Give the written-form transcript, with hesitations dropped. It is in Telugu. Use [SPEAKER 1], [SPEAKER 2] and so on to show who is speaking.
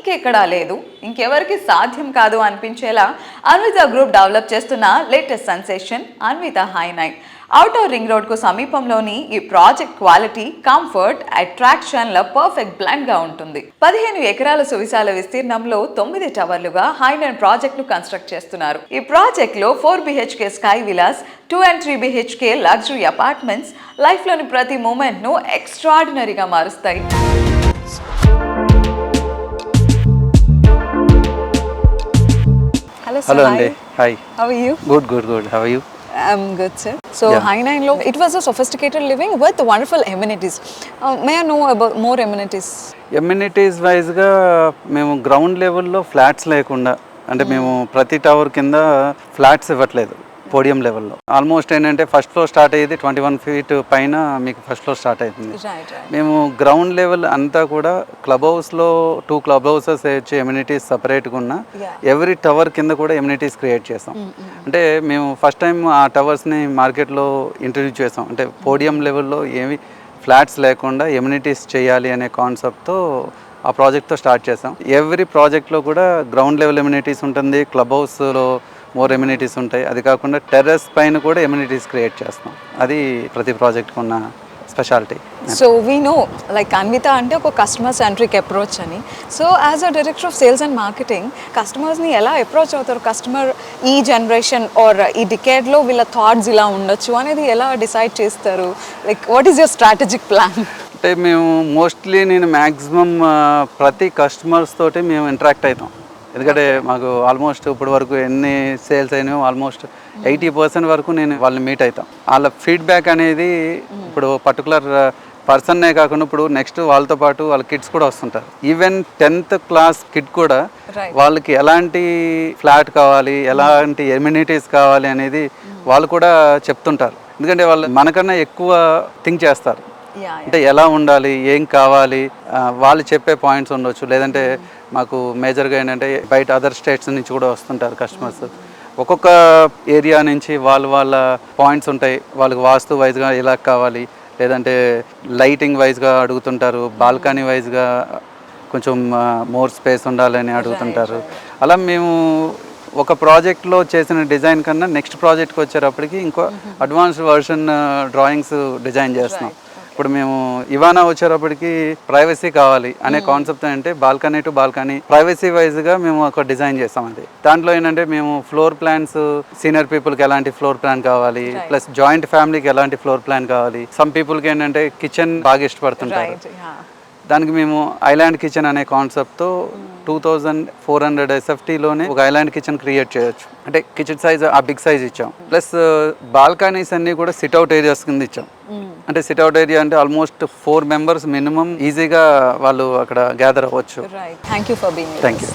[SPEAKER 1] ఇంకెక్కడా లేదు, ఇంకెవరికి సాధ్యం కాదు అనిపించేలా అన్విత గ్రూప్ డెవలప్ చేస్తున్న లేటెస్ట్ సెన్సేషన్ అన్విత హై9. ఔటర్ రింగ్ రోడ్ కు సమీపంలోని ఈ ప్రాజెక్ట్ క్వాలిటీ, కంఫర్ట్, అట్రాక్షన్ ల పర్ఫెక్ట్ బ్లెండ్ గా ఉంటుంది. 15 ఎకరాల సువిశాల విస్తీర్ణంలో 9 టవర్లుగా హై9 ప్రాజెక్ట్ ను కన్స్ట్రక్ట్ చేస్తున్నారు. ఈ ప్రాజెక్ట్ లో 4 BHK sky Vilas, 2 and 3 BHK luxury apartments life లోని ప్రతి మూమెంట్ ను ఎక్స్ట్రాడినరీగా మారుస్తాయి.
[SPEAKER 2] Hello Andy. Hi.
[SPEAKER 1] How are you?
[SPEAKER 2] Good. How are you?
[SPEAKER 1] I'm good, sir. So High9 lo, it was a sophisticated living with wonderful amenities. May I know about more amenities?
[SPEAKER 2] Amenities wise గా మేము గ్రౌండ్ లెవెల్లో ఫ్లాట్స్ లేకుండా, అంటే మేము ప్రతి టవర్ కింద ఫ్లాట్స్ ఇవ్వట్లేదు. పోడియం లెవెల్లో ఆల్మోస్ట్ ఏంటంటే ఫస్ట్ ఫ్లోర్ స్టార్ట్ అయ్యేది 21 feet పైన మీకు ఫస్ట్ ఫ్లోర్ స్టార్ట్ అవుతుంది. మేము గ్రౌండ్ లెవెల్ అంతా కూడా క్లబ్ హౌస్లో 2 క్లబ్ హౌసెస్ వేయచ్చు, ఎమ్యూనిటీస్ సపరేట్గా ఉన్న ఎవ్రీ టవర్ కింద కూడా ఎమ్యూనిటీస్ క్రియేట్ చేస్తాం. అంటే మేము ఫస్ట్ టైం ఆ టవర్స్ని మార్కెట్లో ఇంట్రడ్యూస్ చేస్తాం. అంటే పోడియం లెవెల్లో ఏమి ఫ్లాట్స్ లేకుండా ఎమ్యూనిటీస్ చేయాలి అనే కాన్సెప్ట్తో ఆ ప్రాజెక్ట్తో స్టార్ట్ చేసాం. ఎవ్రీ ప్రాజెక్ట్లో కూడా గ్రౌండ్ లెవెల్ ఎమ్యూనిటీస్ ఉంటుంది, క్లబ్ హౌస్లో మోర్ ఎమ్యూనిటీస్ ఉంటాయి. అది కాకుండా టెర్రస్ పైన కూడా ఎమ్యూనిటీస్ క్రియేట్ చేస్తాం. అది ప్రతి ప్రాజెక్ట్కి ఉన్న speciality.
[SPEAKER 1] So we know like Anvita అంటే ఒక కస్టమర్ సెంట్రిక్ అప్రోచ్ అని. So as a director of sales and marketing, కస్టమర్స్ని ఎలా అప్రోచ్ అవుతారు? కస్టమర్ ఈ జనరేషన్ ఆర్ ఈ డికేడ్లో వీళ్ళ థాట్స్ ఇలా ఉండొచ్చు అనేది ఎలా డిసైడ్ చేస్తారు? Like what is your strategic plan?
[SPEAKER 2] అంటే మేము మోస్ట్లీ నేను మ్యాక్సిమం ప్రతి కస్టమర్స్ తోటి మేము ఇంటరాక్ట్ అవుతాం. ఎందుకంటే మాకు ఆల్మోస్ట్ ఇప్పుడు వరకు ఎన్ని సేల్స్ అయినాయో ఆల్మోస్ట్ 80% వరకు నేను వాళ్ళని మీట్ అవుతాం. వాళ్ళ ఫీడ్బ్యాక్ అనేది ఇప్పుడు పర్టికులర్ పర్సన్నే కాకుండా ఇప్పుడు నెక్స్ట్ వాళ్ళతో పాటు వాళ్ళ కిడ్స్ కూడా వస్తుంటారు. ఈవెన్ 10th క్లాస్ కిడ్ కూడా వాళ్ళకి ఎలాంటి ఫ్లాట్ కావాలి, ఎలాంటి ఎమ్యూనిటీస్ కావాలి అనేది వాళ్ళు కూడా చెప్తుంటారు. ఎందుకంటే వాళ్ళు మనకన్నా ఎక్కువ థింక్ చేస్తారు. అంటే ఎలా ఉండాలి, ఏం కావాలి, వాళ్ళు చెప్పే పాయింట్స్ ఉండొచ్చు. లేదంటే మాకు మేజర్గా ఏంటంటే బయట అదర్ స్టేట్స్ నుంచి కూడా వస్తుంటారు కస్టమర్స్. ఒక్కొక్క ఏరియా నుంచి వాళ్ళ పాయింట్స్ ఉంటాయి. వాళ్ళకి వాస్తు వైజ్గా ఎలా కావాలి, లేదంటే లైటింగ్ వైజ్గా అడుగుతుంటారు, బాల్కనీ వైజ్గా కొంచెం మోర్ స్పేస్ ఉండాలని అడుగుతుంటారు. అలా మేము ఒక ప్రాజెక్ట్లో చేసిన డిజైన్ కన్నా నెక్స్ట్ ప్రాజెక్ట్కి వచ్చేటప్పటికి ఇంకో అడ్వాన్స్డ్ వర్షన్ డ్రాయింగ్స్ డిజైన్ చేస్తున్నాం. ఇప్పుడు మేము ఇవానా వచ్చేటప్పటికి ప్రైవసీ కావాలి అనే కాన్సెప్ట్ అంటే బాల్కనీ టు బాల్కనీ ప్రైవసీ వైజ్గా మేము ఒక డిజైన్ చేస్తాం. అది దాంట్లో ఏంటంటే మేము ఫ్లోర్ ప్లాన్స్, సీనియర్ పీపుల్కి ఎలాంటి ఫ్లోర్ ప్లాన్ కావాలి, ప్లస్ జాయింట్ ఫ్యామిలీకి ఎలాంటి ఫ్లోర్ ప్లాన్ కావాలి. సమ్ పీపుల్కి ఏంటంటే కిచెన్ బాగా ఇష్టపడుతుంటారు. దానికి మేము ఐలాండ్ కిచెన్ అనే కాన్సెప్ట్తో 2400 SFTలోనే ఒక ఐలాండ్ కిచెన్ క్రియేట్ చేయొచ్చు. అంటే కిచెన్ సైజ్ ఆ బిగ్ సైజ్ ఇచ్చాం. ప్లస్ బాల్కనీస్ అన్నీ కూడా సిట్అవుట్ ఏరియాస్ కింద ఇచ్చాం. అంటే సిట్అవుట్ ఏరియా అంటే ఆల్మోస్ట్ 4 members మినిమం ఈజీగా వాళ్ళు అక్కడ గ్యాదర్ అవ్వచ్చు.
[SPEAKER 1] Thank you.